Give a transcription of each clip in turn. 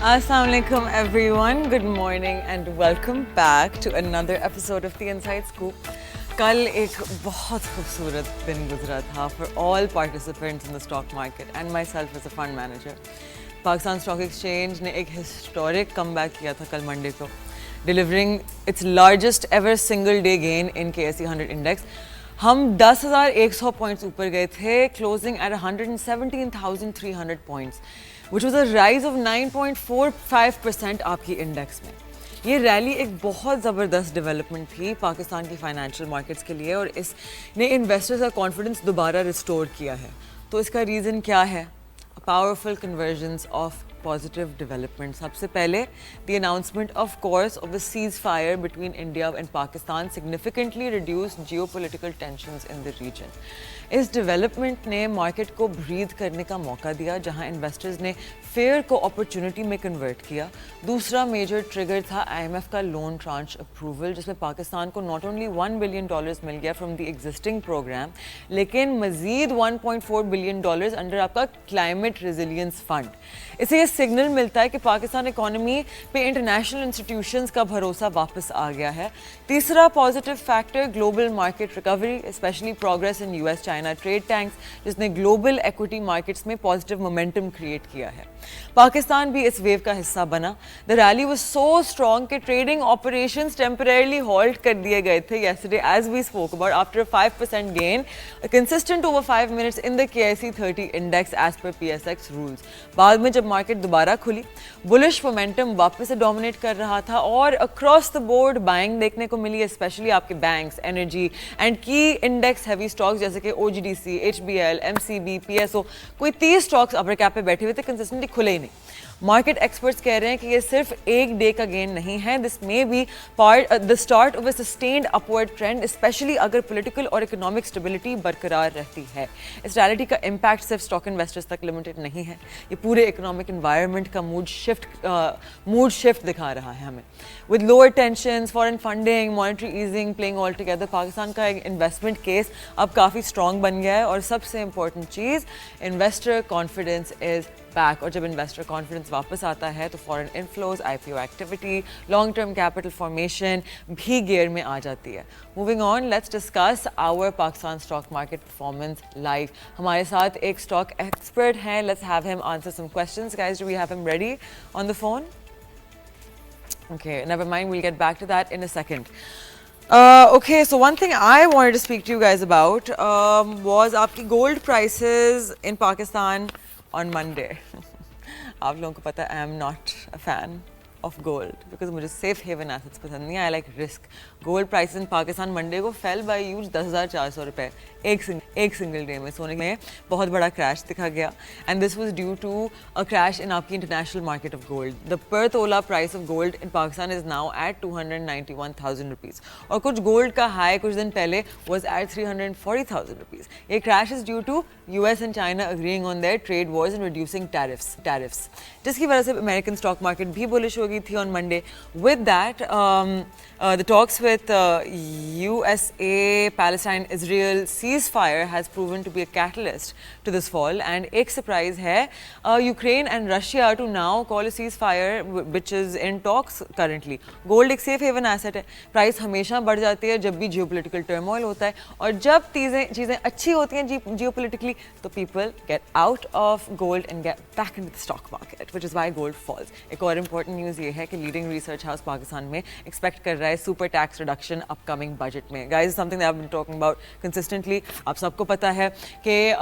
Assalamu alaikum everyone, good morning and welcome back to another episode of The Inside Scoop. کل ایک بہت خوبصورت دن گزرا تھا for all participants in the stock market and myself as a fund manager. Pakistan stock exchange نے ایک historic come back کیا تھا کل منڈے کو, delivering its largest ever single day gain in KSE 100 index. ہم 10,100 پوائنٹس اوپر گئے تھے, closing at 117,300 points, which was a rise of 9.45% آپ کی انڈیکس میں. یہ ریلی ایک بہت زبردست ڈیولپمنٹ تھی پاکستان کی فائنینشیل مارکیٹس کے لیے, اور اس نے انویسٹرز کا کانفیڈنس دوبارہ ریسٹور کیا ہے. تو اس کا ریزن کیا ہے؟ Powerful convergence of positive development. سب سے پہلے the announcement of course of a ceasefire between India and Pakistan significantly reduced geopolitical tensions in the region. اس ڈیولپمنٹ نے مارکیٹ کو بریتھ کرنے کا موقع دیا جہاں انویسٹرز نے فیئر کو اپرچونٹی میں کنورٹ کیا. دوسرا میجر ٹریگر تھا IMF کا لون ٹرانچ اپروول, جس میں پاکستان کو ناٹ اونلی $1 billion مل گیا فرام دی ایگزسٹنگ پروگرام, لیکن مزید $1.4 billion انڈر آپ کا کلائمیٹ ریزیلینس فنڈ. اس سے یہ سگنل ملتا ہے کہ پاکستان اکانومی پہ انٹرنیشنل انسٹیٹیوشنز کا بھروسہ واپس آ گیا ہے. تیسرا positive factor global market recovery, especially progress in US China trade tensions, جس نے گلوبل ایکوٹی مارکیٹس میں پازیٹیو مومنٹم کریٹ کیا ہے. پاکستان بھی اس ویو کا حصہ بنا. The rally was so strong کہ ٹریڈنگ آپریشنز ٹیمپریرلی ہالٹ کر دیے گئے تھے yesterday as we spoke about after 5% gain consistent over 5 minutes in the KSE 30 index as پر PSX رولز. بعد میں جب مارکیٹ دوبارہ کھلی, بلش مومنٹم واپس سے ڈومینیٹ کر رہا تھا اور اکراس دا بورڈ بائنگ دیکھنے کو ملی, اسپیشلی آپ کے بینکس, انرجی اینڈ کی انڈیکس ہیوی اسٹاکس جیسے کہ OGDC, HBL, MCB, PSO, کوئی 30 اسٹاکس اپر کیپ پہ بیٹھے ہوئے تھے, کنسسٹنٹلی کھلے ہی نہیں. مارکیٹ ایکسپرٹس کہہ رہے ہیں کہ یہ صرف ایک ڈے کا گین نہیں ہے, this may be the start of a sustained upward trend, especially اگر پولیٹیکل اور اکنامک اسٹیبلٹی برقرار رہتی ہے. اس ریالٹی کا امپیکٹ صرف اسٹاک انویسٹرز تک لمیٹڈ نہیں ہے, یہ پورے اکنامک انوائرمنٹ کا موڈ شفٹ دکھا رہا ہے ہمیں. With lower tensions, foreign funding, monetary easing playing all together, Pakistan کا ایک انویسٹمنٹ کیس اب کافی اسٹرانگ بن گیا ہے. اور سب سے امپورٹنٹ چیز, انویسٹر کانفیڈنس از بیک, اور جب انویسٹر کانفیڈنس واپس آتا ہے تو foreign inflows, IPO activity, long term capital formation بھی گیئر میں آ جاتی ہے. Moving on, let's discuss our Pakistan stock market performance live. ہمارے ساتھ ایک اسٹاک ایکسپرٹ ہیں, let's have him answer some questions. Guys, do we have him ready on the phone? Okay, never mind, we'll get back to that in a second. Okay, so one thing I wanted to speak to you guys about was aapki gold prices in Pakistan on Monday. آپ لوگوں کو پتہ ہے I am not a fan of gold because مجھے safe haven assets پسند نہیں. I like risk. Gold prices in Pakistan Monday کو فیل by huge 10,400 روپے ایک سنگل ڈے میں. سونے میں بہت بڑا کریش دکھا گیا, and this was due to a crash in آپ کی international market of gold. The per tola price of gold in Pakistan is now at 291,000 rupees, اور کچھ گولڈ کا ہائی کچھ دن پہلے واز ایٹ 340,000 روپیز. یہ crash is due to US and China agreeing on their trade wars and reducing tariffs, جس کی وجہ سے امریکن اسٹاک مارکیٹ بھی بلش ہو گئی تھی on Monday. With that the talks with USA, Palestine, Israel ceasefire has proven to be a catalyst to this fall, and ایک surprise ہے Ukraine and Russia to now call a ceasefire which is in talks currently. Gold ایک safe haven asset ہے, price ہمیشہ بڑھ جاتی ہے جب بھی geopolitical turmoil ہوتا ہے, اور جب چیزیں اچھی ہوتی ہیں geopolitically تو people get out of gold and get back into the stock market, which is why gold falls. ایک اور important news یہ ہے کہ leading research house پاکستان میں expect کر رہا ہے سپر ٹیکس ریڈکشن اپ کمنگ بجٹ میں. Guys, something that I have been talking about consistently. آپ سب کو پتہ ہے کہ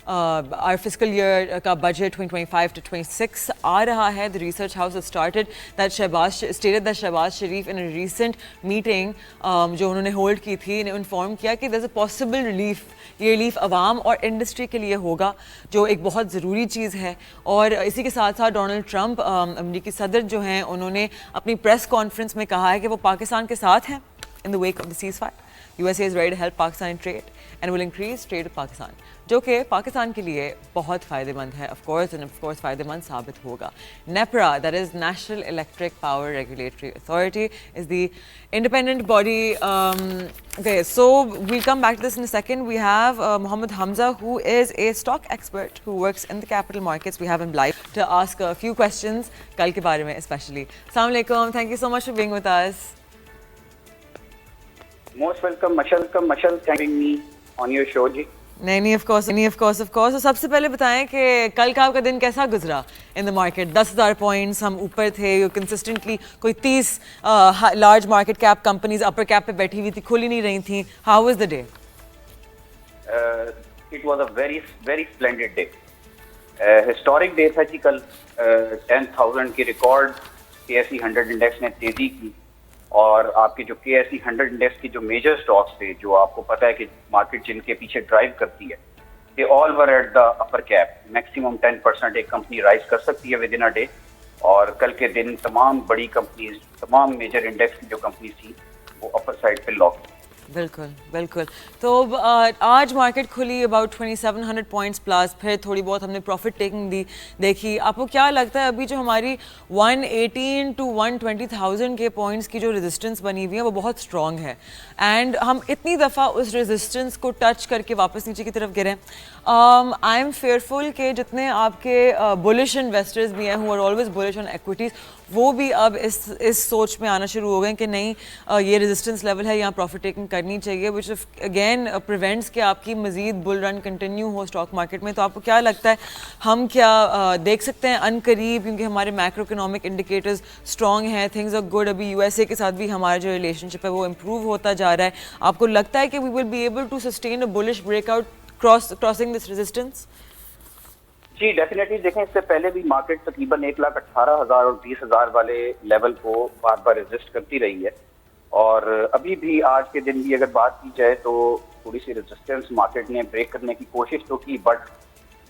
our fiscal year کا بجٹ 2025 to 26 آ رہا ہے. The research house has stated that Shehbaz Sharif in a recent meeting جو انہوں نے ہولڈ کی تھی, نے انفارم کیا کہ there's a possible relief. یہ ریلیف عوام اور انڈسٹری کے لیے ہوگا, جو ایک بہت ضروری چیز ہے. اور اسی کے ساتھ ساتھ ڈونلڈ ٹرمپ امریکی صدر جو ہیں, انہوں نے اپنی پریس کانفرنس میں کہا ہے کہ وہ پاکستان کے ساتھ ہیں in the wake of the ceasefire. USA is ready to help Pakistan in trade and will increase trade with Pakistan. جو کہ پاکستان کے لیے بہت فائدہ مند ہے آف کورس فائدہ مند ثابت ہوگا. NEPRA, that is national electric power regulatory authority, is the independent body. Okay, so we'll come back to this in a second. We have Mohammed Hamza, who is a stock expert who works in the capital markets. We have him live to ask a few questions, kal ke bare mein especially. Assalamu alaikum. Thank you so much for being with us. Most welcome, Mashal, thanking me on your show, ji. نہیں of course. تو سب سے پہلے بتائیں کہ کل کا آپ کا دن کیسا گزرا ان دا مارکیٹ؟ 10,000 پوائنٹس ہم اوپر تھے, کنسسٹنٹلی کوئی 30 large market cap companies upper cap پہ بیٹھی ہوئی تھی, کھلی نہیں رہی تھیں. How was the day? It was a very very splendid day. Historic day تھا جی کل. 10,000 کی ریکارڈ KSE 100 انڈیکس نے تیزی کی, اور آپ کے جو KSE 100 انڈیکس کی جو میجر اسٹاکس تھے, جو آپ کو پتا ہے کہ مارکیٹ جن کے پیچھے ڈرائیو کرتی ہے, they all were at the upper cap. Maximum 10% ایک کمپنی رائز کر سکتی ہے ود ان اے ڈے. اور کل کے دن تمام بڑی کمپنیز, تمام میجر انڈیکس کی جو کمپنیز تھیں, وہ اپر سائڈ پہ لاک. بالکل. تو آج مارکیٹ کھلی اباؤٹ 2700 پوائنٹس پلس, پھر تھوڑی بہت ہم نے پروفٹ ٹیکنگ دیکھی. آپ کو کیا لگتا ہے ابھی جو ہماری 118 to 120,000 کے پوائنٹس کی جو ریزسٹنس بنی ہوئی ہے وہ بہت اسٹرانگ ہے, اینڈ ہم اتنی دفعہ اس ریزسٹنس کو ٹچ کر کے واپس نیچے کی طرف گرے. آئی ایم فیئرفل کہ جتنے آپ کے بلش انویسٹرز بھی ہیں, who are always bullish on equities, وہ بھی اب اس سوچ میں آنا شروع ہو گئے کہ نہیں, یہ ریزسٹنس لیول ہے, یہاں پروفٹ ٹیکنگ کرنی چاہیے, وچ اگین پریونٹس کہ آپ کی مزید بل رن کنٹینیو ہو اسٹاک مارکیٹ میں. تو آپ کو کیا لگتا ہے ہم کیا دیکھ سکتے ہیں ان قریب, کیونکہ ہمارے میکرو اکنامک انڈیکیٹرز اسٹرانگ ہیں, تھنگز آر گڈ, ابھی USA کے ساتھ بھی ہمارا جو ریلیشن شپ ہے وہ امپروو ہوتا جا رہا ہے. آپ کو لگتا ہے کہ we will be able to sustain a bullish breakout crossing this resistance? جی ڈیفینیٹلی. دیکھیں, اس سے پہلے بھی مارکیٹ تقریباً 1,18,000 اور 20,000 والے لیول کو بار بار ریزسٹ کرتی رہی ہے, اور ابھی بھی آج کے دن بھی اگر بات کی جائے تو تھوڑی سی ریزسٹنس مارکیٹ نے بریک کرنے کی کوشش تو کی, بٹ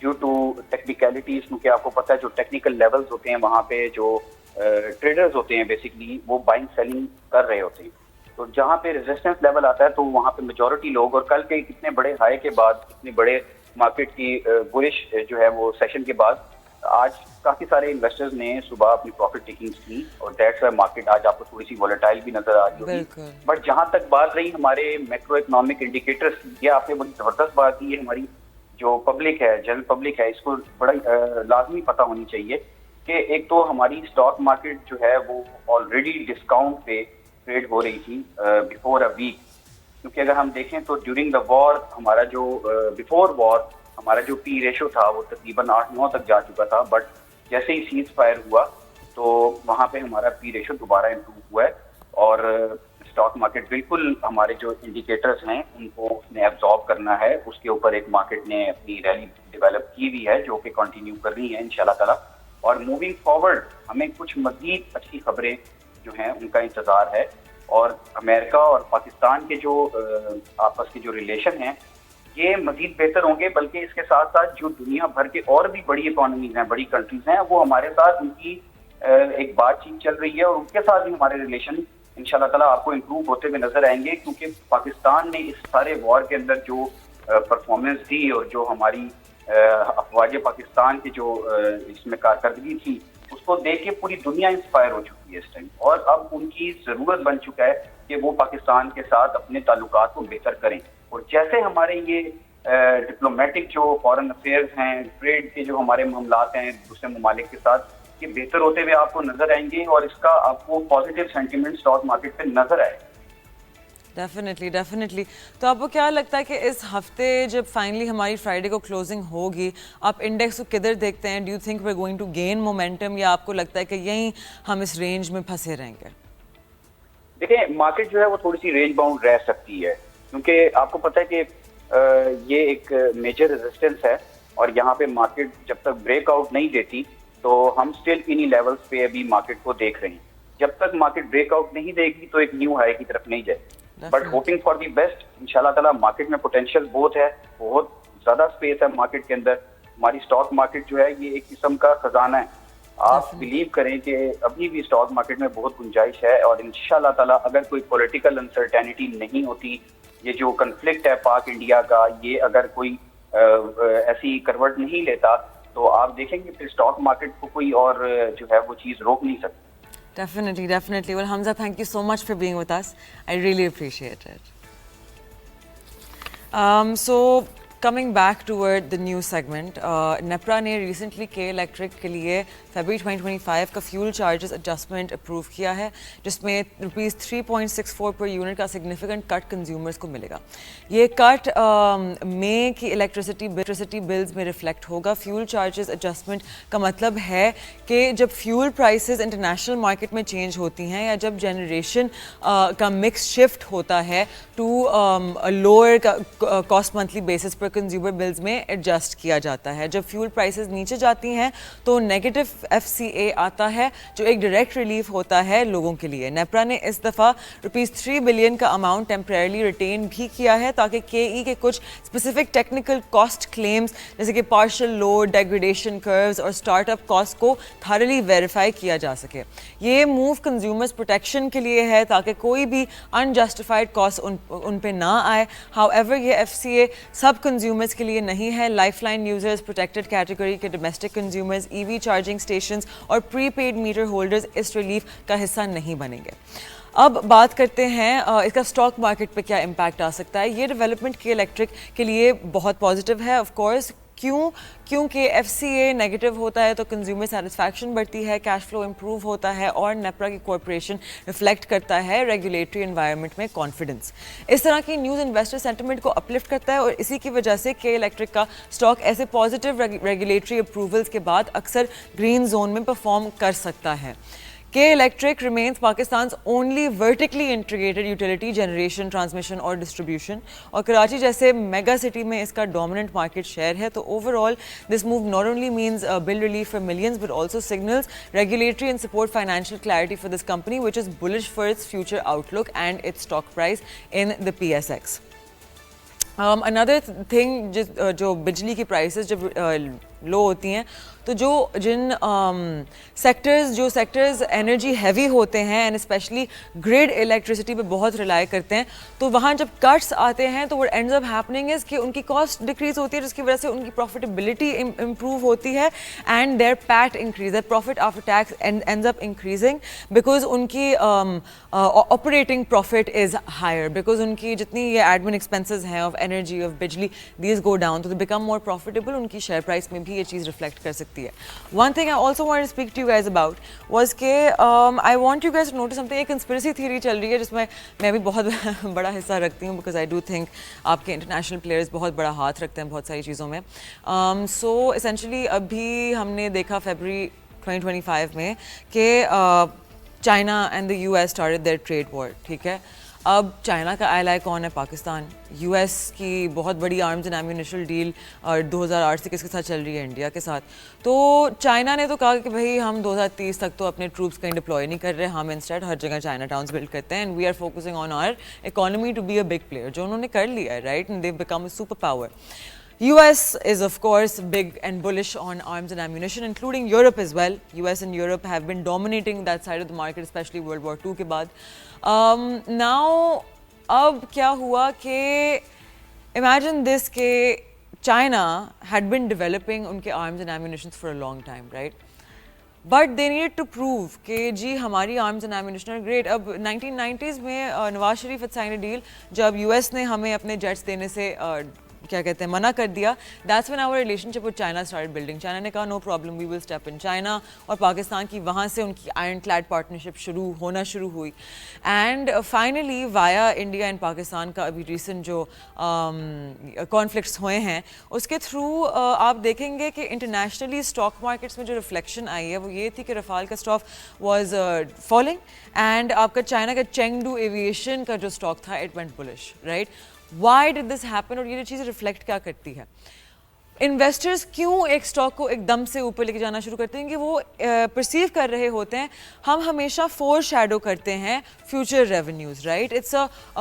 ڈیو ٹو ٹیکنیکلٹیز, کیونکہ آپ کو پتہ ہے جو ٹیکنیکل لیولز ہوتے ہیں وہاں پہ جو ٹریڈرز ہوتے ہیں بیسکلی وہ بائنگ سیلنگ کر رہے ہوتے ہیں, تو جہاں پہ ریزسٹنس لیول آتا ہے تو وہاں پہ میجورٹی لوگ, اور کل کے اتنے بڑے ہائی کے بعد, اتنے بڑے مارکیٹ کی بلش جو ہے وہ سیشن کے بعد, آج کافی سارے انویسٹرز نے صبح اپنی پروفٹ ٹیکنگز کی, اور دیٹس وائی مارکیٹ آج آپ کو تھوڑی سی والیٹائل بھی نظر آ رہی ہوگی. بٹ جہاں تک بات رہی ہمارے میکرو اکنامک انڈیکیٹرز کی, یہ آپ نے بڑی زبردست بات کی ہے. ہماری جو پبلک ہے, جنرل پبلک ہے, اس کو بڑا لازمی پتہ ہونی چاہیے کہ ایک تو ہماری اسٹاک مارکیٹ جو ہے وہ آلریڈی ڈسکاؤنٹ پہ ٹریڈ ہو رہی تھی بیفور اے ویک, کیونکہ اگر ہم دیکھیں تو ڈیورنگ دا وار ہمارا جو بیفور وار ہمارا جو پی ریشو تھا وہ تقریباً 8-9 تک جا چکا تھا, بٹ جیسے ہی سیز فائر ہوا تو وہاں پہ ہمارا پی ریشو دوبارہ امپروو ہوا ہے, اور اسٹاک مارکیٹ بالکل ہمارے جو انڈیکیٹرز ہیں ان کو اس نے ایبزارب کرنا ہے. اس کے اوپر ایک مارکیٹ نے اپنی ریلی ڈیولپ کی ہوئی ہے جو کہ کنٹینیو کر رہی ہے انشاءاللہ تعالیٰ, اور موونگ فارورڈ ہمیں کچھ مزید اچھی خبریں جو ہیں ان کا انتظار ہے. اور امریکہ اور پاکستان کے جو آپس کے جو ریلیشن ہیں یہ مزید بہتر ہوں گے, بلکہ اس کے ساتھ ساتھ جو دنیا بھر کے اور بھی بڑی اکانومیز ہیں, بڑی کنٹریز ہیں, وہ ہمارے ساتھ ان کی ایک بات چیت چل رہی ہے, اور ان کے ساتھ بھی ہمارے ریلیشن انشاءاللہ تعالیٰ آپ کو امپروو ہوتے ہوئے نظر آئیں گے, کیونکہ پاکستان نے اس سارے وار کے اندر جو پرفارمنس دی اور جو ہماری افواج پاکستان کی جو اس میں کارکردگی تھی, اس کو دیکھ کے پوری دنیا انسپائر ہو چکی ہے اس ٹائم, اور اب ان کی ضرورت بن چکا ہے کہ وہ پاکستان کے ساتھ اپنے تعلقات کو بہتر کریں. اور جیسے ہمارے یہ ڈپلومیٹک جو فارن افیئرز ہیں, ٹریڈ کے جو ہمارے معاملات ہیں دوسرے ممالک کے ساتھ, یہ بہتر ہوتے ہوئے آپ کو نظر آئیں گے, اور اس کا آپ کو پازیٹیو سینٹیمنٹ اسٹاک مارکیٹ پہ نظر آئے. ڈیفینیٹلی. تو آپ کو کیا لگتا ہے کہ اس ہفتے جب فائنلی ہماری فرائیڈے کو کلوزنگ ہوگی, آپ انڈیکس کو کدھر دیکھتے ہیں؟ Do you think we are going to gain momentum, یا آپ کو لگتا ہے کہ یہیں ہم اس رینج میں پھنسے رہیں گے؟ دیکھیں, مارکیٹ جو ہے وہ تھوڑی سی رینج باؤنڈ رہ سکتی ہے, کیونکہ آپ کو پتہ ہے کہ یہ ایک میجر ریزسٹنس ہے, اور یہاں پہ مارکیٹ جب تک بریک آؤٹ نہیں دیتی تو ہم اسٹل انہی لیولز پہ ابھی مارکیٹ کو دیکھ رہے ہیں. جب تک مارکیٹ بریک آؤٹ نہیں دے گی تو ایک نیو ہائی کی طرف نہیں جائے, but hoping for the best. انشاءاللہ تعالیٰ مارکیٹ میں پوٹینشیل بہت ہے, بہت زیادہ اسپیس ہے مارکیٹ کے اندر. ہماری اسٹاک مارکیٹ جو ہے یہ ایک قسم کا خزانہ ہے. آپ بلیو کریں کہ ابھی بھی اسٹاک مارکیٹ میں بہت گنجائش ہے, اور انشاءاللہ تعالیٰ اگر کوئی پولیٹیکل انسرٹینٹی نہیں ہوتی, یہ جو کنفلکٹ ہے پاک انڈیا کا, یہ اگر کوئی ایسی کروٹ نہیں لیتا تو آپ دیکھیں گے پھر اسٹاک مارکیٹ کو کوئی اور جو ہے وہ چیز روک نہیں سکتی. Definitely, definitely. Well, Hamza, thank you so much for being with us. I really appreciate it. So, coming back toward the new segment, NEPRA نے recently K Electric کے لیے February 2025 کا fuel charges adjustment approve کیا ہے جس میں ₹3.64 per unit کا significant cut consumers کو ملے گا. یہ کٹ مئی کی الیکٹریسٹی بلز میں ریفلیکٹ ہوگا. فیول چارجز ایڈجسٹمنٹ کا مطلب ہے کہ جب فیول پرائسز انٹرنیشنل مارکیٹ میں چینج ہوتی ہیں یا جب جنریشن کا مکس شفٹ ہوتا ہے to lower cost monthly basis پر کنزیومر بلز میں ایڈجسٹ کیا جاتا ہے. جب فیول پرائسز نیچے جاتی ہیں تو نیگیٹو FCA آتا ہے جو ایک ڈائریکٹ ریلیف ہوتا ہے لوگوں کے لیے. نیپرا نے اس دفعہ ₹3 بلین کا اماؤنٹ ٹیمپریرلی ریٹین بھی کیا ہے تاکہ KE کے کچھ اسپیسیفک ٹیکنیکل کاسٹ کلیمز جیسے کہ پارشل لوڈ, ڈیگریڈیشن کروز اور اسٹارٹ اپ کاسٹ کو تھارلی ویریفائی کیا جا سکے. یہ موو کنزیومرز پروٹیکشن کے لیے ہے تاکہ کوئی بھی انجسٹیفائڈ کاسٹ ان پہ نہ آئے. ہاؤ ایور یہ FCA سب کنزیومرز کے لیے نہیں ہے. Lifeline users, protected category کے domestic consumers, EV charging stations اور پری پیڈ میٹر ہولڈرز اس ریلیف کا حصہ نہیں بنیں گے. اب بات کرتے ہیں اس کا اسٹاک مارکیٹ پہ کیا امپیکٹ آ سکتا ہے. یہ ڈیولپمنٹ کے الیکٹرک کے لیے بہت پازیٹیو ہے آف کورس. کیونکہ FCA نیگیٹو ہوتا ہے تو کنزیومر سیٹسفیکشن بڑھتی ہے, کیش فلو امپروو ہوتا ہے اور نیپرا کی کارپوریشن ریفلیکٹ کرتا ہے ریگولیٹری انوائرمنٹ میں کانفیڈنس. اس طرح کی نیوز انویسٹر سینٹیمنٹ کو اپلفٹ کرتا ہے اور اسی کی وجہ سے کے الیکٹرک کا اسٹاک ایسے پازیٹیو ریگولیٹری اپروولز کے بعد اکثر گرین زون میں پرفارم کر سکتا ہے. K Electric remains Pakistan's only vertically integrated utility generation, transmission اور distribution اور کراچی جیسے میگا سٹی میں اس کا ڈومیننٹ مارکیٹ شیئر ہے. تو overall this move not only means bill relief for millions but also signals regulatory and support financial clarity for this company which is bullish for its future outlook and its stock price in the PSX. Another thing جو بجلی کی prices جب لو ہوتی ہیں تو جن sectors energy heavy ہوتے ہیں اینڈ اسپیشلی گریڈ الیکٹریسٹی پہ بہت ریلائی کرتے ہیں تو وہاں جب کٹس آتے ہیں تو what ends up happening is کہ ان کی کاسٹ ڈکریز ہوتی ہے جس کی وجہ سے ان کی پروفیٹیبلٹی امپروو ہوتی ہے and their PAT increase, their profit after tax ends up increasing because ان کی operating profit is higher because ان کی جتنی یہ ایڈمن ایکسپینسز ہیں آف انرجی آف بجلی these go down تو they become more profitable. ان کی شیئر پرائس میں بھی یہ چیز ریفلیکٹ کر سکتی ہے. One thing I also wanted to speak to you guys about was کہ I want you guys to notice something. ایک conspiracy theory چل رہی ہے جس میں بھی بہت بڑا حصہ رکھتی ہوں because I do think آپ کے انٹرنیشنل پلیئرز بہت بڑا ہاتھ رکھتے ہیں بہت ساری چیزوں میں. So essentially ابھی ہم نے دیکھا February 2025 میں کہ China and the US started their trade war. ٹھیک ہے, اب چائنا کا ایلائی کون ہے؟ پاکستان. US کی بہت بڑی آرمز اینڈ ایمونیشن ڈیل 2008 سے کس کے ساتھ چل رہی ہے؟ انڈیا کے ساتھ. تو چائنا نے تو کہا کہ بھائی ہم 2030 تک تو اپنے ٹروپس کہیں ڈپلوائے نہیں کر رہے, ہم انسٹیڈ ہر جگہ چائنا ٹاؤنس بلڈ کرتے ہیں and we are focusing on our economy to be a big player, جو انہوں نے کر لیا ہے right, and they become a super power. US is of course big and bullish on arms and ammunition, including Europe as well. US and Europe have been dominating that side of the market, especially World War II کے بعد. Now اب کیا ہوا کہ imagine this کہ China had been developing ان کے arms and ammunition for a long time, right? But they needed to prove کہ جی ہماری arms and ammunition are great. اب 1990s میں Nawaz Sharif had signed a deal جب US نے ہمیں اپنے جیٹس دینے سے کیا کہتے ہیں منع کر دیا. That's when our relationship with China started building. China نے کہا no problem, we will step in. China اور پاکستان کی وہاں سے ان کی آئرن کلیڈ پارٹنرشپ شروع ہوئی and finally via India and Pakistan کا ابھی ریسنٹ جو کانفلکٹس ہوئے ہیں اس کے تھرو آپ دیکھیں گے کہ انٹرنیشنلی اسٹاک مارکیٹس میں جو ریفلیکشن آئی ہے وہ یہ تھی کہ رفال کا اسٹاک واز فالنگ اینڈ آپ کا چائنا کا چینگڈو ایویشن کا جو اسٹاک تھا it went بلش, right. Why did this happen اور یہ چیز ریفلیکٹ کیا کرتی ہے؟ انویسٹرز کیوں ایک اسٹاک کو ایک دم سے اوپر لے کے جانا شروع کرتے ہیں کہ وہ پرسیو کر رہے ہوتے ہیں ہم ہمیشہ فور شیڈو کرتے ہیں فیوچر ریونیوز رائٹ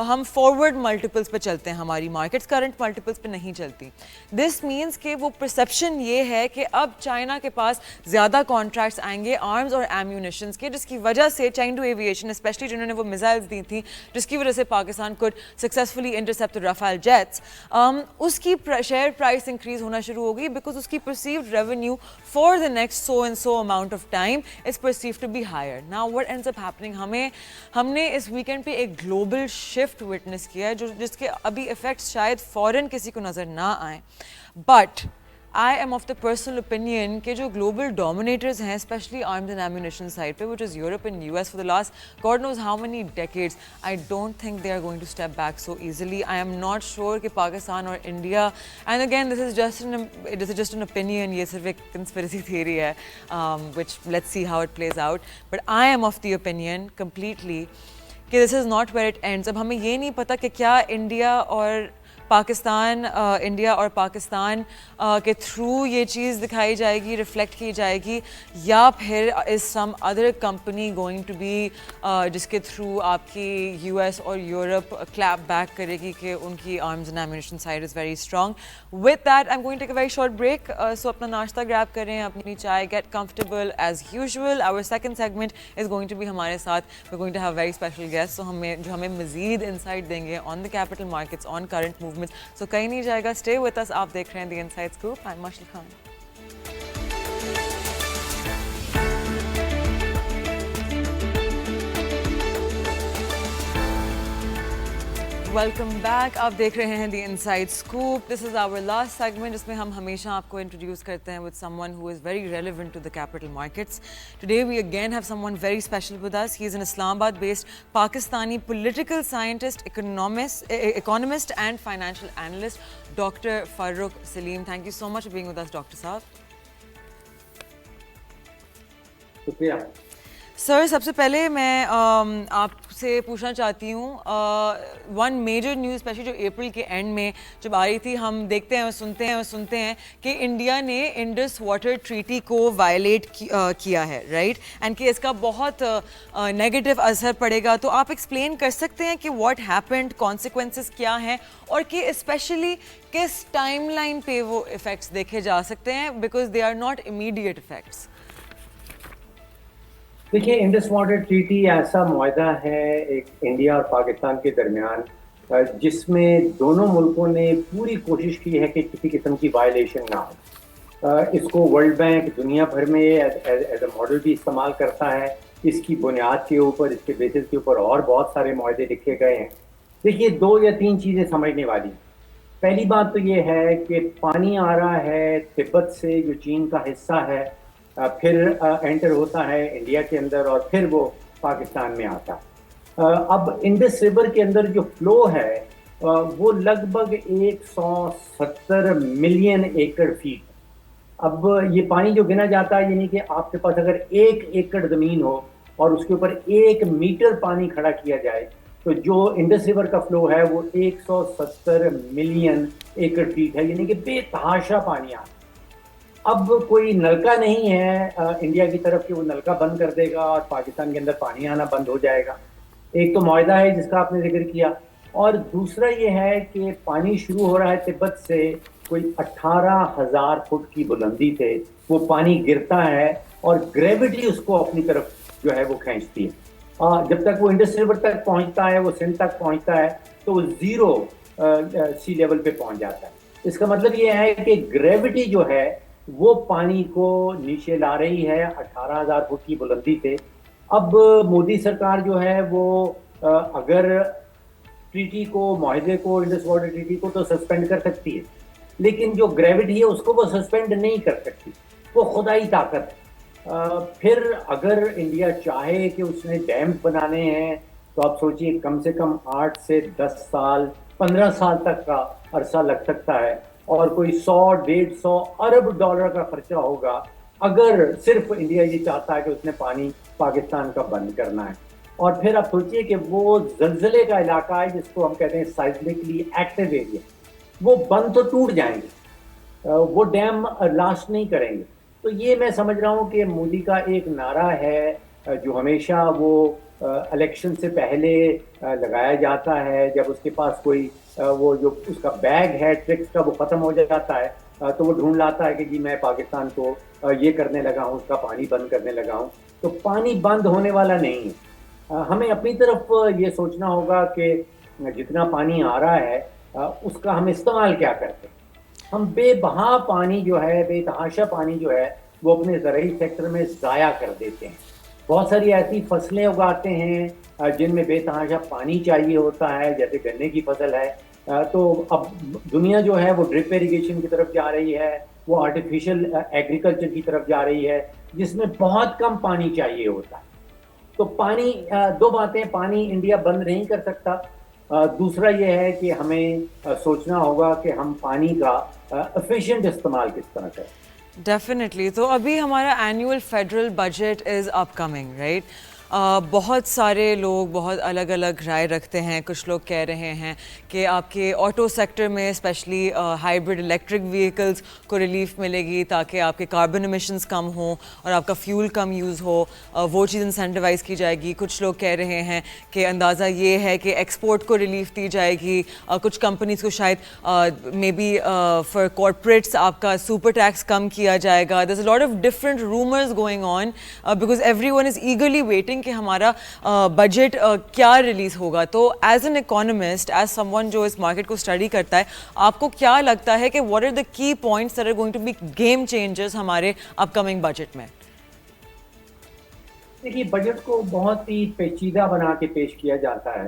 ہم فارورڈ ملٹیپلس پہ چلتے ہیں ہماری مارکیٹس کرنٹ ملٹیپلس پہ نہیں چلتی. دس مینس کہ وہ پرسیپشن یہ ہے کہ اب چائنا کے پاس زیادہ کانٹریکٹس آئیں گے آرمز اور ایمیونیشنس کے, جس کی وجہ سے چائنڈو ایویشن اسپیشلی جنہوں نے وہ میزائلز دی تھیں جس کی وجہ سے Pakistan could successfully intercept Rafale jets, اس کی شیئر پرائس انکریز ہونا شروع ہوگی بیکاز اس کی perceived revenue for the next so and so amount of time is perceived to be higher. Now what ends up happening, ہم نے اس ویکینڈ پہ ایک گلوبل شفٹ وٹنس کیا ہے جس کے ابھی افیکٹس شاید فوراً کسی کو نظر نہ آئیں, but I am of the personal opinion کہ جو global dominators ہیں especially arms and ammunition side پہ which is Europe and US for the last God knows how many decades, I don't think they are going to step back so easily. I am not sure کہ پاکستان اور India, and again this is just an opinion, یہ صرف ایک conspiracy theory ہے which let's see how it plays out, but I am of the opinion completely کہ this is not where it ends. اب ہمیں یہ نہیں پتا کہ کیا انڈیا اور پاکستان کے تھرو یہ چیز دکھائی جائے گی, ریفلیکٹ کی جائے گی, یا پھر is some other company going to be جس کے تھرو آپ کی یو ایس اور یورپ کلیپ بیک کرے گی کہ ان کی arms and ammunition side is very strong. With that I am going take a very short break, so اپنا ناشتہ گریب کریں, اپنی چائے, get comfortable as usual. Our second segment is going to be ہمارے ساتھ, we going to have very special guest جو ہمیں مزید انسائٹ دیں گے on the capital markets, on current movements. So کہیں نہیں جائے گا, اسٹے وتھ اس. آپ دیکھ رہے ہیں the inside scoop. I am Mishal Khan. Welcome back. آپ دیکھ رہے ہیں the inside scoop. This is our last segment جس میں ہم ہمیشہ آپ کو انٹروڈیوس کرتے ہیں with someone who is very relevant to the capital markets. Today we again have someone very special with us. He is an Islamabad based Pakistani political scientist, economist and financial analyst, doctor Farooq Saleem. Thank you so much for being with us doctor صاحب. شکریہ سر, سب سے پہلے میں آپ سے پوچھنا چاہتی ہوں, ون میجر نیوز اسپیشلی جو اپریل کے اینڈ میں جب آ رہی تھی, ہم دیکھتے ہیں سنتے ہیں کہ انڈیا نے انڈس واٹر ٹریٹی کو وائلیٹ کیا ہے, رائٹ, اینڈ کہ اس کا بہت نیگیٹو اثر پڑے گا. تو آپ ایکسپلین کر سکتے ہیں کہ واٹ ہیپنڈ, کانسیکوینسز کیا ہیں, اور کہ اسپیشلی کس ٹائم لائن پہ وہ افیکٹس دیکھے جا سکتے ہیں, because they are not immediate effects. دیکھیے, انڈس واٹر ٹریٹی ایسا معاہدہ ہے ایک انڈیا اور پاکستان کے درمیان جس میں دونوں ملکوں نے پوری کوشش کی ہے کہ کسی قسم کی وائلیشن نہ ہو. اس کو ورلڈ بینک دنیا بھر میں ایز اے ماڈل بھی استعمال کرتا ہے. اس کی بنیاد کے اوپر, اس کے بیسس کے اوپر اور بہت سارے معاہدے لکھے گئے ہیں. دیکھیے, 2 یا 3 چیزیں سمجھنے والی. پہلی بات تو یہ ہے کہ پانی آ رہا ہے تبت سے جو چین کا حصہ ہے, پھر انٹر ہوتا ہے انڈیا کے اندر اور پھر وہ پاکستان میں آتا ہے. اب انڈس ریور کے اندر جو فلو ہے وہ لگ بھگ 170 ملین ایکڑ فیٹ. اب یہ پانی جو گنا جاتا ہے, یعنی کہ آپ کے پاس اگر 1 ایکڑ زمین ہو اور اس کے اوپر 1 میٹر پانی کھڑا کیا جائے تو جو انڈس ریور کا فلو ہے وہ 170 ملین ایکڑ فیٹ ہے, یعنی کہ بے تحاشا پانی آتا ہے. اب کوئی نلکا نہیں ہے انڈیا کی طرف کہ وہ نلکا بند کر دے گا اور پاکستان کے اندر پانی آنا بند ہو جائے گا. ایک تو معاہدہ ہے جس کا آپ نے ذکر کیا, اور دوسرا یہ ہے کہ پانی شروع ہو رہا ہے تبت سے, کوئی 18,000 فٹ کی بلندی سے وہ پانی گرتا ہے اور گریوٹی اس کو اپنی طرف جو ہے وہ کھینچتی ہے. جب تک وہ انڈس ریور تک پہنچتا ہے, وہ سندھ تک پہنچتا ہے, تو وہ 0 سی لیول پہ پہنچ جاتا ہے. اس کا مطلب یہ ہے کہ گریوٹی جو ہے وہ پانی کو نیچے لا رہی ہے 18,000 فٹ کی بلندی سے. اب مودی سرکار جو ہے وہ اگر ٹریٹی کو, معاہدے کو, انڈس واٹر ٹریٹی کو تو سسپینڈ کر سکتی ہے, لیکن جو گریوٹی ہے اس کو وہ سسپینڈ نہیں کر سکتی, وہ خدائی طاقت ہے. پھر اگر انڈیا چاہے کہ اس نے ڈیمز بنانے ہیں تو آپ سوچئے کم سے کم 8 سے 10 سال 15 سال تک کا عرصہ لگ سکتا ہے, اور کوئی 100-150 ارب ڈالر کا خرچہ ہوگا اگر صرف انڈیا یہ چاہتا ہے کہ اس نے پانی پاکستان کا بند کرنا ہے. اور پھر آپ سوچئے کہ وہ زلزلے کا علاقہ ہے جس کو ہم کہتے ہیں سائزمکلی ایکٹیو ایریا, وہ بند تو ٹوٹ جائیں گے, وہ ڈیم لاسٹ نہیں کریں گے. تو یہ میں سمجھ رہا ہوں کہ مودی کا ایک نعرہ ہے جو ہمیشہ وہ الیکشن سے پہلے لگایا جاتا ہے. جب اس کے پاس کوئی وہ جو اس کا بیگ ہے ٹرکس کا وہ ختم ہو جاتا ہے تو وہ ڈھونڈ لاتا ہے کہ جی میں پاکستان کو یہ کرنے لگا ہوں, اس کا پانی بند کرنے لگا ہوں. تو پانی بند ہونے والا نہیں ہے. ہمیں اپنی طرف یہ سوچنا ہوگا کہ جتنا پانی آ رہا ہے اس کا ہم استعمال کیا کرتے ہیں. ہم بے بہا پانی جو ہے, بے تحاشا پانی جو ہے وہ اپنے زرعی سیکٹر میں ضائع کر دیتے ہیں. بہت ساری ایسی فصلیں اگاتے ہیں جن میں بے تحاشا پانی چاہیے ہوتا ہے, جیسے گنے کی فصل ہے. تو اب دنیا جو ہے وہ ڈرپ ایریگیشن کی طرف جا رہی ہے, وہ آرٹیفیشل ایگریکلچر کی طرف جا رہی ہے جس میں بہت کم پانی چاہیے ہوتا ہے. تو پانی, دو باتیں, پانی انڈیا بند نہیں کر سکتا. دوسرا یہ ہے کہ ہمیں سوچنا ہوگا کہ ہم پانی کا ایفیشینٹ استعمال کس طرح کریں. ڈیفینیٹلی. تو ابھی ہمارا annual federal budget is up coming, right? بہت سارے لوگ بہت الگ الگ رائے رکھتے ہیں. کچھ لوگ کہہ رہے ہیں کہ آپ کے آٹو سیکٹر میں اسپیشلی ہائیبرڈ الیکٹرک وہیکلس کو ریلیف ملے گی تاکہ آپ کے کاربن ایمیشنز کم ہوں اور آپ کا فیول کم یوز ہو, وہ چیز انسینٹیوائز کی جائے گی. کچھ لوگ کہہ رہے ہیں کہ اندازہ یہ ہے کہ ایکسپورٹ کو ریلیف دی جائے گی. کچھ کمپنیز کو شاید مے بی فار کارپوریٹس آپ کا سپر ٹیکس کم کیا جائے گا. There is a lot of different rumours going on because everyone is eagerly waiting کہ ہمارا بجٹ کیا ریلیز ہوگا. تو as an economist, as someone جو اس مارکیٹ کو اسٹڈی کرتا ہے, آپ کو کیا لگتا ہے کہ what are the key points that are going to be game changers ہمارے اپ کمنگ بجٹ میں؟ دیکھیے, بجٹ کو بہت ہی پیچیدہ بنا کے پیش کیا جاتا ہے.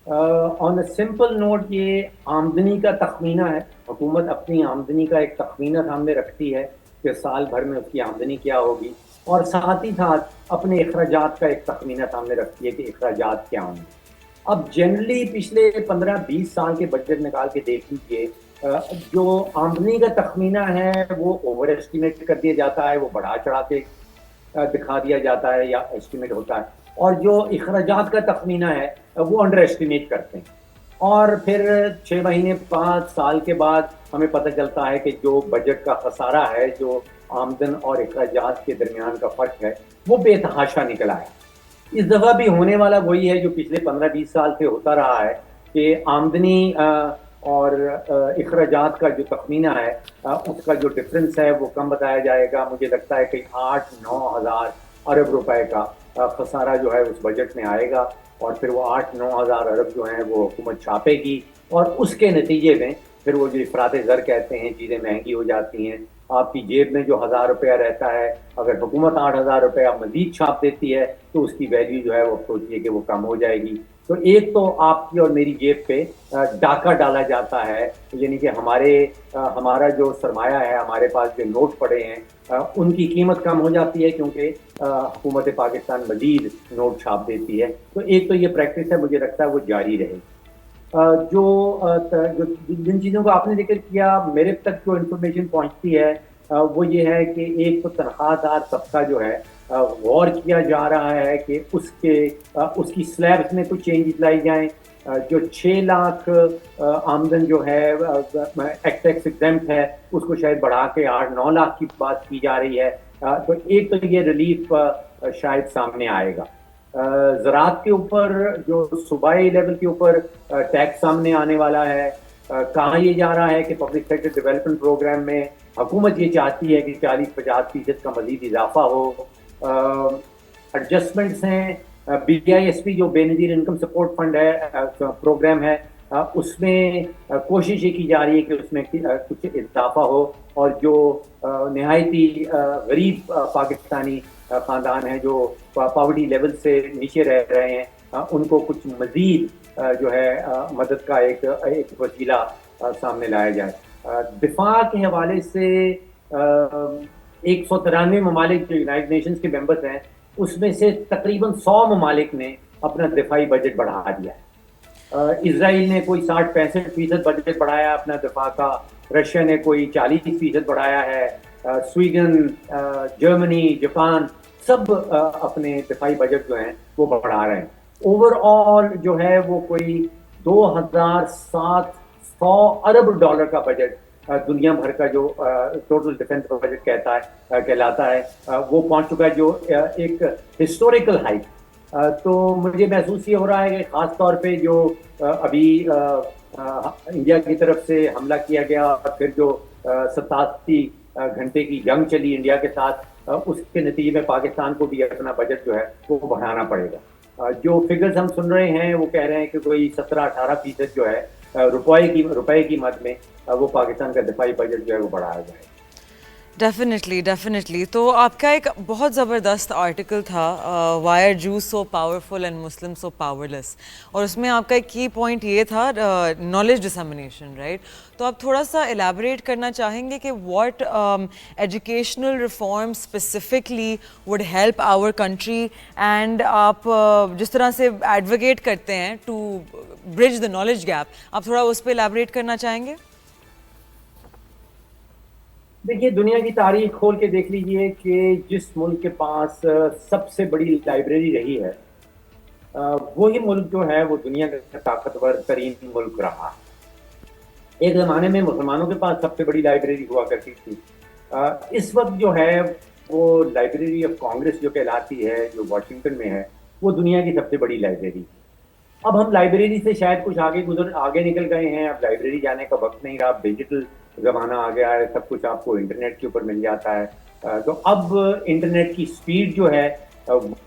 آن اے سمپل نوٹ یہ آمدنی کا تخمینہ ہے. حکومت اپنی آمدنی کا ایک تخمینہ سامنے رکھتی ہے کہ سال بھر میں اس کی آمدنی کیا ہوگی, اور ساتھ ہی ساتھ اپنے اخراجات کا ایک تخمینہ سامنے رکھتی ہے کہ اخراجات کیا ہوں گے. اب جنرلی پچھلے 15-20 سال کے بجٹ نکال کے دیکھ لیجیے, جو آمدنی کا تخمینہ ہے وہ اوور ایسٹیمیٹ کر دیا جاتا ہے, وہ بڑھا چڑھا کے دکھا دیا جاتا ہے یا ایسٹیمیٹ ہوتا ہے, اور جو اخراجات کا تخمینہ ہے وہ انڈر ایسٹیمیٹ کرتے ہیں. اور پھر 6 مہینے 5 سال کے بعد ہمیں پتہ چلتا ہے کہ جو بجٹ کا خسارہ ہے, جو آمدن اور اخراجات کے درمیان کا فرق ہے, وہ بے تحاشا نکل آیا. اس دفعہ بھی ہونے والا وہی ہے جو پچھلے 15-20 سال سے ہوتا رہا ہے کہ آمدنی اور اخراجات کا جو تخمینہ ہے اس کا جو ڈفرنس ہے وہ کم بتایا جائے گا. مجھے لگتا ہے کہ 8-9 ہزار ارب روپے کا خسارہ جو ہے اس بجٹ میں آئے گا, اور پھر وہ 8-9 ہزار ارب جو ہیں وہ حکومت چھاپے گی, اور اس کے نتیجے میں پھر وہ جو افراط زر کہتے ہیں, چیزیں مہنگی ہو جاتی ہیں. آپ کی جیب میں جو 1000 روپیہ رہتا ہے, اگر حکومت 8000 روپیہ مزید چھاپ دیتی ہے تو اس کی ویلیو جو ہے وہ سوچیے کہ وہ کم ہو جائے گی. تو ایک تو آپ کی اور میری جیب پہ ڈاکہ ڈالا جاتا ہے, یعنی کہ ہمارا جو سرمایہ ہے, ہمارے پاس جو نوٹ پڑے ہیں ان کی قیمت کم ہو جاتی ہے کیونکہ حکومت پاکستان مزید نوٹ چھاپ دیتی ہے. تو ایک تو یہ پریکٹس ہے, مجھے لگتا ہے وہ جاری رہے. جن چیزوں کا آپ نے ذکر کیا, میرے تک جو انفارمیشن پہنچتی ہے وہ یہ ہے کہ ایک تو تنخواہ دار طبقہ جو ہے غور کیا جا رہا ہے کہ اس کی سلیبس میں کچھ چینجز لائی جائیں. جو 6 لاکھ آمدن جو ہے ٹیکس ایگزمپٹ ہے اس کو شاید بڑھا کے 8-9 لاکھ کی بات کی جا رہی ہے. تو ایک تو یہ ریلیف شاید سامنے آئے گا. زراعت کے اوپر جو صوبائی لیول کے اوپر ٹیکس سامنے آنے والا ہے, کہا یہ جا رہا ہے کہ پبلک سیکٹر ڈیولپمنٹ پروگرام میں حکومت یہ چاہتی ہے کہ 40-50% کا مزید اضافہ ہو. ایڈجسٹمنٹس ہیں, BISP جو بے نظیر انکم سپورٹ فنڈ ہے, پروگرام ہے, اس میں کوشش یہ کی جا رہی ہے کہ اس میں کچھ اضافہ ہو, اور جو نہایتی غریب پاکستانی خاندان ہیں جو پاورٹی لیول سے نیچے رہ رہے ہیں ان کو کچھ مزید جو ہے مدد کا ایک وسیلہ سامنے لایا جائے. دفاع کے حوالے سے 193 ممالک جو یونائٹڈ نیشنز کے ممبرز ہیں اس میں سے تقریباً 100 ممالک نے اپنا دفاعی بجٹ بڑھا دیا ہے. اسرائیل نے کوئی 60-65% بجٹ بڑھایا اپنا دفاع کا, رشیا نے کوئی 40% بڑھایا ہے, سویڈن, جرمنی, جاپان سب اپنے دفاعی بجٹ جو ہیں وہ بڑھا رہے ہیں. اوور آل جو ہے وہ کوئی $2700 ارب کا بجٹ دنیا بھر کا جو ٹوٹل ڈیفنس بجٹ کہلاتا ہے وہ پہنچ چکا ہے جو ایک ہسٹوریکل ہائٹ. تو مجھے محسوس یہ ہو رہا ہے کہ خاص طور پہ جو ابھی انڈیا کی طرف سے حملہ کیا گیا اور پھر جو 87 گھنٹے کی جنگ چلی انڈیا کے ساتھ, اس کے نتیجے میں پاکستان کو بھی اپنا بجٹ جو ہے وہ بڑھانا پڑے گا. جو فگرز ہم سن رہے ہیں وہ کہہ رہے ہیں کہ کوئی 17-18% جو ہے روپے کی مد میں وہ پاکستان کا دفاعی بجٹ جو ہے وہ بڑھایا جائے. ڈیفینیٹلی. تو آپ کا ایک بہت زبردست آرٹیکل تھا, why are Jews so powerful and Muslim so powerless, اور اس میں آپ کا ایک کی پوائنٹ یہ تھا نالج ڈسیمینیشن, رائٹ؟ تو آپ تھوڑا سا الیبوریٹ کرنا چاہیں گے کہ what educational reform specifically would help our country, and آپ جس طرح سے ایڈوکیٹ کرتے ہیں to bridge the knowledge gap, آپ تھوڑا اس پہ الیبوریٹ کرنا چاہیں گے؟ دیکھیے, دنیا کی تاریخ کھول کے دیکھ لیجئے کہ جس ملک کے پاس سب سے بڑی لائبریری رہی ہے وہی ملک جو ہے وہ دنیا کا طاقتور ترین ملک رہا. ایک زمانے میں مسلمانوں کے پاس سب سے بڑی لائبریری ہوا کرتی تھی. اس وقت جو ہے وہ لائبریری آف کانگریس جو کہلاتی ہے, جو واشنگٹن میں ہے, وہ دنیا کی سب سے بڑی لائبریری. اب ہم لائبریری سے شاید کچھ آگے نکل گئے ہیں. اب لائبریری جانے کا وقت نہیں رہا, ڈیجیٹل زمانہ آ گیا ہے, سب کچھ آپ کو انٹرنیٹ کے اوپر مل جاتا ہے. تو اب انٹرنیٹ کی سپیڈ جو ہے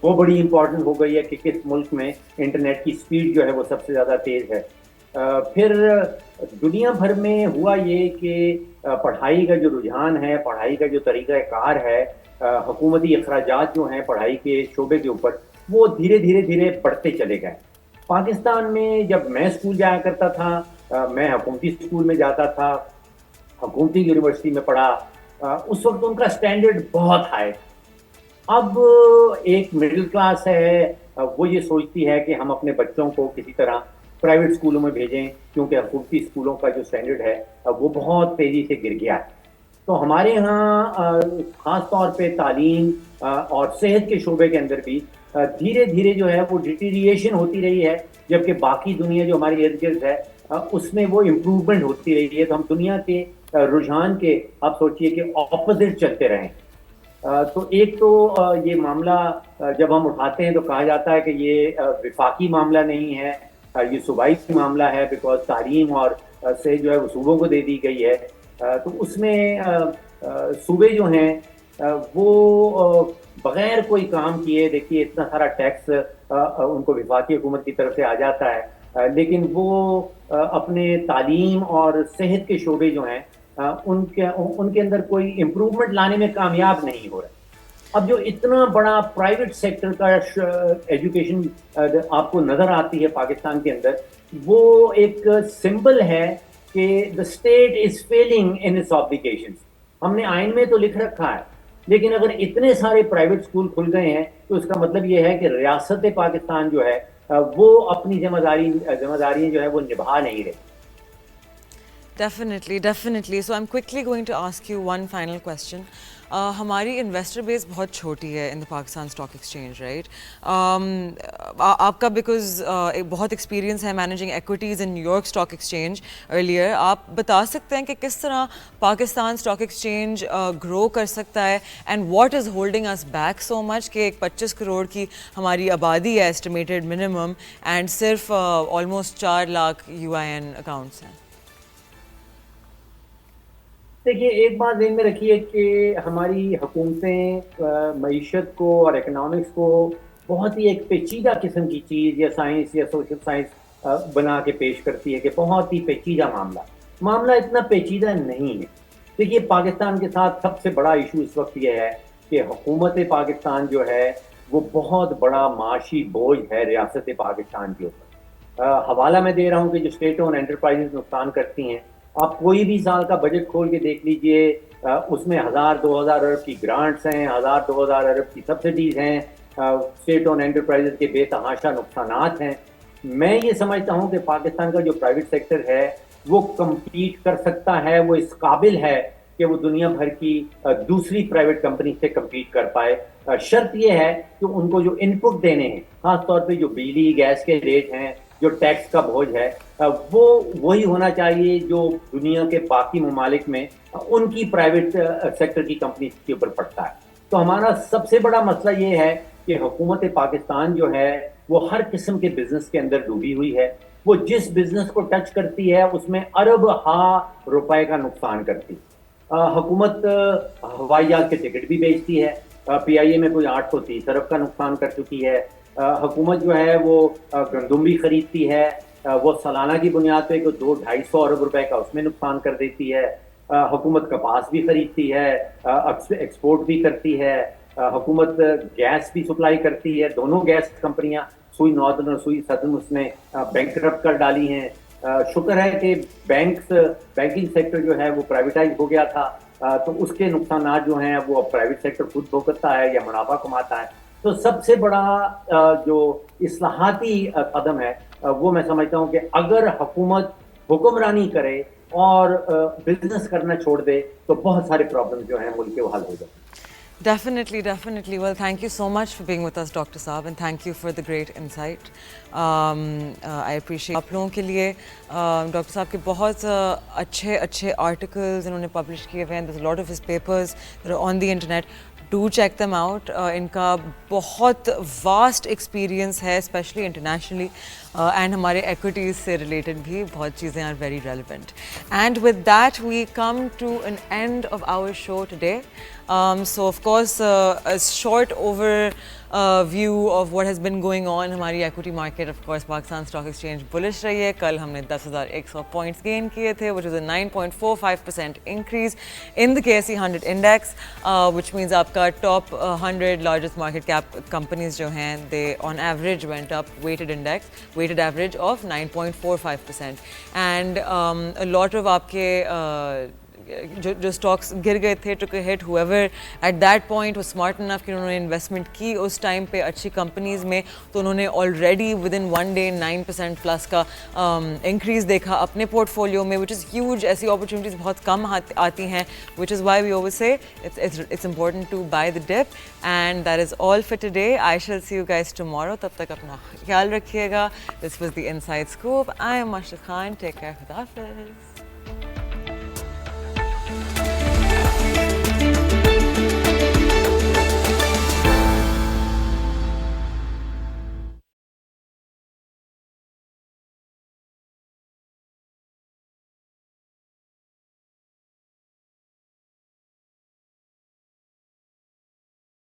وہ بڑی امپورٹنٹ ہو گئی ہے کہ کس ملک میں انٹرنیٹ کی سپیڈ جو ہے وہ سب سے زیادہ تیز ہے. پھر دنیا بھر میں ہوا یہ کہ پڑھائی کا جو رجحان ہے, پڑھائی کا جو طریقہ کار ہے, حکومتی اخراجات جو ہیں پڑھائی کے شعبے کے اوپر, وہ دھیرے دھیرے بڑھتے چلے گئے. پاکستان میں جب میں اسکول جایا کرتا تھا, میں حکومتی اسکول میں جاتا تھا, حکومتی یونیورسٹی میں پڑھا, اس وقت ان کا سٹینڈرڈ بہت ہائی. اب ایک مڈل کلاس ہے, وہ یہ سوچتی ہے کہ ہم اپنے بچوں کو کسی طرح پرائیویٹ اسکولوں میں بھیجیں, کیونکہ حکومتی اسکولوں کا جو سٹینڈرڈ ہے وہ بہت تیزی سے گر گیا ہے. تو ہمارے ہاں خاص طور پہ تعلیم اور صحت کے شعبے کے اندر بھی دھیرے دھیرے جو ہے وہ ڈیٹیریشن ہوتی رہی ہے, جبکہ باقی دنیا جو ہماری ارد گرد ہے اس میں وہ امپروومنٹ ہوتی رہی ہے. تو ہم دنیا کے رجحان کے آپ سوچئے کہ اپوزٹ چلتے رہیں. تو ایک تو یہ معاملہ جب ہم اٹھاتے ہیں تو کہا جاتا ہے کہ یہ وفاقی معاملہ نہیں ہے, یہ صوبائی معاملہ ہے, بیکاز تعلیم اور صحت جو ہے وہ صوبوں کو دے دی گئی ہے. تو اس میں صوبے جو ہیں وہ بغیر کوئی کام کیے, دیکھیے اتنا سارا ٹیکس ان کو وفاقی حکومت کی طرف سے آ جاتا ہے, لیکن وہ اپنے تعلیم اور صحت کے شعبے جو ہیں ان کے اندر کوئی امپروومنٹ لانے میں کامیاب نہیں ہو رہے. اب جو اتنا بڑا پرائیویٹ سیکٹر کا ایجوکیشن آپ کو نظر آتی ہے پاکستان کے اندر, وہ ایک سمبل ہے کہ the state is failing in its obligations. ہم نے آئین میں تو لکھ رکھا ہے, لیکن اگر اتنے سارے پرائیویٹ اسکول کھل گئے ہیں تو اس کا مطلب یہ ہے کہ ریاست پاکستان جو ہے وہ اپنی ذمہ داریاں جو ہے وہ نبھا نہیں رہی. Definitely. So I'm quickly going to ask you one final question. ہماری انویسٹر بیس بہت چھوٹی ہے in the Pakistan stock exchange, right? آپ کا بیکاز بہت ایکسپیرینس ہے managing equities in New York stock exchange earlier, آپ بتا سکتے ہیں کہ کس طرح پاکستان اسٹاک ایکسچینج گرو کر سکتا ہے, and what is holding us back so much کہ ایک 25 کروڑ کی ہماری آبادی ہے ایسٹیمیٹڈ منیمم, اینڈ صرف آلموسٹ 4 لاکھ UIN اکاؤنٹس ہیں. دیکھیے, ایک بات ذہن میں رکھیے کہ ہماری حکومتیں معیشت کو اور اکنامکس کو بہت ہی ایک پیچیدہ قسم کی چیز یا سائنس یا سوشل سائنس بنا کے پیش کرتی ہے کہ بہت ہی پیچیدہ معاملہ اتنا پیچیدہ نہیں ہے. دیکھیے, پاکستان کے ساتھ سب سے بڑا ایشو اس وقت یہ ہے کہ حکومت پاکستان جو ہے وہ بہت بڑا معاشی بوجھ ہے ریاست پاکستان کے اوپر. حوالہ میں دے رہا ہوں کہ جو اسٹیٹ اون انٹرپرائزز نقصان کرتی ہیں, آپ کوئی بھی سال کا بجٹ کھول کے دیکھ لیجئے, اس میں 1000-2000 ارب کی گرانٹس ہیں, 1000-2000 ارب کی سبسڈیز ہیں, اسٹیٹ اون انٹرپرائزز کے بے تحاشا نقصانات ہیں. میں یہ سمجھتا ہوں کہ پاکستان کا جو پرائیویٹ سیکٹر ہے وہ کمپیٹ کر سکتا ہے, وہ اس قابل ہے کہ وہ دنیا بھر کی دوسری پرائیویٹ کمپنی سے کمپیٹ کر پائے. شرط یہ ہے کہ ان کو جو ان پٹ دینے ہیں, خاص طور پہ جو بجلی گیس کے ریٹ ہیں جو ٹیکس کا بوجھ ہے وہ وہی ہونا چاہیے جو دنیا کے باقی ممالک میں ان کی پرائیویٹ سیکٹر کی کمپنیز کے اوپر پڑتا ہے. تو ہمارا سب سے بڑا مسئلہ یہ ہے کہ حکومت پاکستان جو ہے وہ ہر قسم کے بزنس کے اندر ڈوبی ہوئی ہے. وہ جس بزنس کو ٹچ کرتی ہے اس میں ارب ہاں روپے کا نقصان کرتی. حکومت ہوائی جہاز کے ٹکٹ بھی بیچتی ہے, پی آئی اے میں کوئی 830 ارب کا نقصان کر چکی ہے. حکومت جو ہے وہ گندم بھی خریدتی ہے, وہ سالانہ کی بنیاد پہ 200-250 ارب روپے کا اس میں نقصان کر دیتی ہے. حکومت کپاس بھی خریدتی ہے, ایکسپورٹ بھی کرتی ہے. حکومت گیس بھی سپلائی کرتی ہے. دونوں گیس کمپنیاں سوئی ناردرن اور سوئی سدرن اس نے بینکرپٹ کر ڈالی ہیں. شکر ہے کہ بینکنگ سیکٹر جو ہے وہ پرائیویٹائز ہو گیا تھا, تو اس کے نقصانات جو ہیں وہ پرائیویٹ سیکٹر خود بھگتتا ہے یا منافع کماتا ہے. تو سب سے بڑا جو اصلاحاتی قدم ہے وہ میں سمجھتا ہوں کہ اگر حکومت حکمرانی کرے اور بزنس کرنا چھوڑ دے تو بہت سارے پرابلم جو ہیں ملک کے وہ حل ہو جائیں. Definitely, definitely. Well, thank you so much for being with us, Dr. Saab, and thank you for the great insight. I appreciate آپ لوگوں کے لیے ڈاکٹر صاحب کے بہت اچھے آرٹیکلز انہوں نے پبلش کیے ہوئے ہیں. There's a lot of his papers that are on the internet. Do check them out. ان کا بہت واسٹ ایکسپیرینس ہے, اسپیشلی انٹرنیشنلی, اینڈ ہمارے ایکویٹیز سے ریلیٹڈ بھی بہت چیزیں are very relevant. And with that we come to an end of our show today. So of course a short overview of what has been going on. ہماری equity market of course Pakistan stock exchange bullish رہی ہے. کل ہم نے 10,100 points gain کیے تھے, which was a 9.45% increase in the KSE 100 index, which means آپ کا top 100 largest market cap companies جو ہیں they on average went up, weighted average of 9.45%. And a lot of آپ کے جو اسٹاکس گر گئے تھے took a hit. whoever at that point was smart enough کہ انہوں نے انویسٹمنٹ کی اس ٹائم پہ اچھی کمپنیز میں, تو انہوں نے already with in 1 day 9% plus کا انکریز دیکھا اپنے پورٹ فولیو میں, which is huge. ایسی اپرچونیٹیز بہت کم آتی ہیں, which is why we always say it's important to buy the dip. And that is all for today. I shall see you guys tomorrow. تب تک اپنا خیال رکھیے گا. This was the Inside Scoop. I am Mashra Khan. Take care. خدا حافظ.